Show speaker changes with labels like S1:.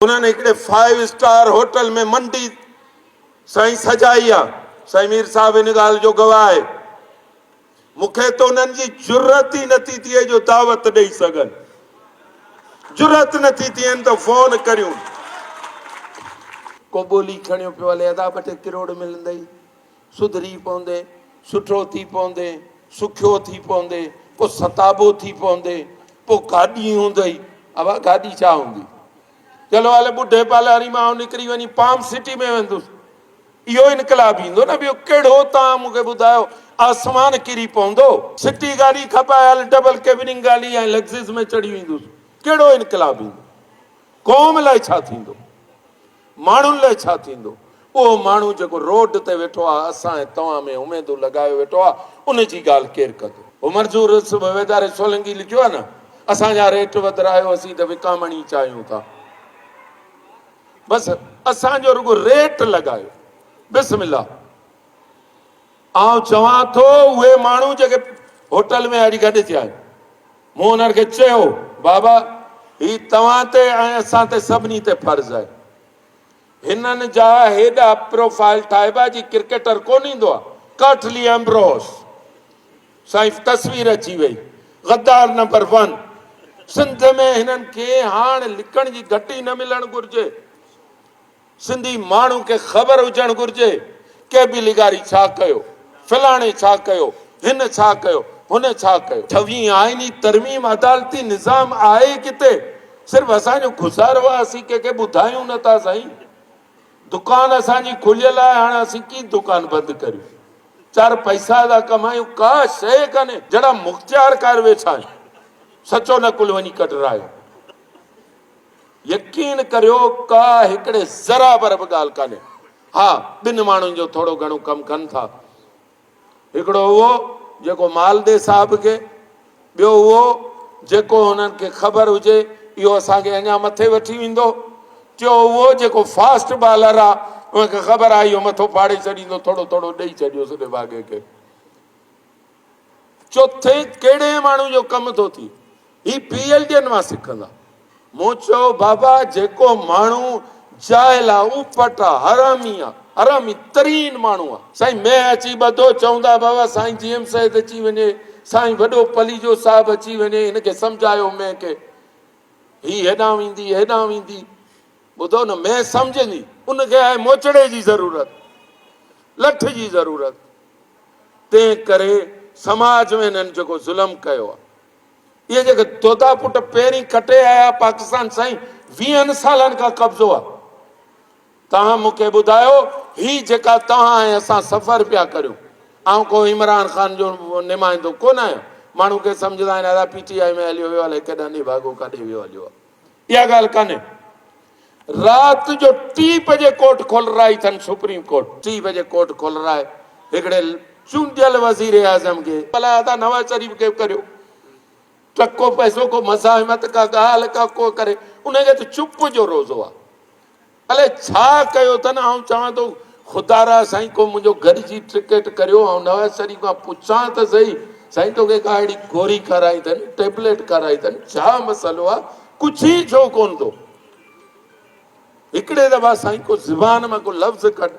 S1: उन्होंने एक 5 star hotel में मंडी साईं सजाई आ। साईं मीर साहब इन गाल जो गवाह है। मुखे तो उन्हनि जी जुर्रत ही नथी थिए जो दावत ॾेई सघनि। जुर्रत नथी थियनि तो फोन करियूं। को बोली खणियो पियो हले अदा 2 करोड़ मिलंदई, सुधरी पवंदे, सुठो थी पवंदे, सुखियो थी पवंदे, पोइ सताबो थी पवंदे, पोइ गाॾी हूंदई। अब गाॾी छा हूंदी? चलो हले बुढ़े पालारी मां निकिरी वञी पाम सिटी में वेंदुसि। इहो इनकलाब ईंदो न। ॿियो कहिड़ो तव्हां मूंखे ॿुधायो आसमान किरी पवंदो? सिटी गाॾी खपाए हल डबल कैबिनिंग गाॾी ऐं लग्ज़िस में चढ़ी वेंदुसि। कहिड़ो इनकलाब ईंदो? क़ौम लाइ छा थींदो? माण्हुनि लाइ छा थींदो? उहो माण्हू जेको रोड ते वेठो आहे, असां ऐं तव्हां में उमेदूं लॻायो वेठो आहे, उन जी ॻाल्हि केरु कंदो? उहो मंज़ूर सुबेदार सोलंकी लिखियो आहे न, असांजा रेट वधायो असीं त विकामणी चाहियूं था। बसि असांजो रुगो रेट लॻायो। बिस्मिल्लाह। आउं चवां थो उहे माण्हू जेके होटल में अॼु गॾु थिया आहिनि, मूं उन्हनि खे चयो बाबा ही तव्हां ते ऐं असां ते सभिनी ते फर्ज़ आहे। हिननि जा हेॾा प्रोफाइल ठाहिबा जी क्रिकेटर कोन ईंदो आहे, कर्टली एम्ब्रोस साईं तस्वीर अची वई, गद्दार नंबर 1। सिंध में हिननि खे हाणे लिखण जी घटी न मिलणु घुरिजे। सिंधी माण्हू खे ख़बर हुजणु घुरिजे के बि लिगारी छा कयो, फलाणे छा कयो, हिन छा कयो, हुन छा कयो। 26 आइनी तरमीम अदालती निज़ाम आहे किथे? सिर्फ़ु असांजो गुज़ारो आहे, असीं कंहिंखे ॿुधायूं नथा साईं। दुकान असांजी खुलियल आहे, हाणे असीं की दुकान बंदि करियूं? 4 पैसा था कमायूं, का शइ कान्हे। जहिड़ा मुख़्तियार कार वेठा आहिनि, सचो न कुल वञी कटरायो। यकीन करियो का हिकिड़े ज़रा पर बि ॻाल्हि कान्हे। हा 2 माण्हुनि जो थोरो घणो कमु कनि था। हिकिड़ो उहो जेको मालदे साहिब खे, ॿियो उहो जेको हुननि खे ख़बर हुजे इहो असांखे अञा मथे वठी वेंदो, टियों उहो जेको फास्ट बॉलर आहे उनखे ख़बर आहे इहो मथो फाड़े छॾींदो, थोरो थोरो ॾेई छॾियो सॼे बाग़े खे। चोथे कहिड़े माण्हू जो कमु थो थिए? ही PLDN मां सिखंदा। मूं चयो बाबा जेको माण्हू जाइल आहे, उपट आहे, हरामी आहे, हरामी तरीन माण्हू आहे, साईं मैं अची ॿधो चवंदा बाबा साईं GM साहिब अची वञे, साईं वॾो पलीजो साहिब अची वञे, हिनखे सम्झायो मैं के ही हेॾां वेंदी हेॾां वेंदी। ॿुधो न, मैं सम्झंदी, उनखे आहे मोचड़े जी ज़रूरत, लठ जी ज़रूरत। तंहिं करे समाज में हिननि जेको ज़ुल्म कयो आहे, इहे जेके तोता पुट पहिरीं कटे आया पाकिस्तान साईं 20 सालनि खां कब्ज़ो आहे। तव्हां मूंखे ॿुधायो ही जेका तव्हां ऐं असां सफ़र पिया करियूं, ऐं को इमरान ख़ान जो नुमाइंदो कोन आहियां। माण्हू खे सम्झंदा आहिनि अदा PTI में हलियो वियो, हले केॾां ॾे भाॻो काॾे वियो हलियो आहे। इहा ॻाल्हि कान्हे। राति जो 3 बजे कोर्ट खोलराई अथनि सुप्रीम कोर्ट। 3 बजे कोर्ट खोलराए हिकिड़े चूंडियल वज़ीर आज़म खे, भला अदा नवाज़ शरीफ़ खे करियो, टको पैसो को मज़ाहिमत का ॻाल्हि का को करे, उनखे त चुप जो रोज़ो आहे। अले छा कयो अथनि? आउं चवां थो ख़ुदा साईं को मुंहिंजो गॾिजी टिकेट करियो, ऐं नवाज़ शरीफ़ खां पुछां त सही साईं तोखे का अहिड़ी गोरी खाराई अथनि, टेबलेट खाराई अथनि, छा मसइलो आहे? कुझु ई छो कोन थो? हिकिड़े दफ़ा साईं को ज़ुबान मां को लफ़्ज़ कढ,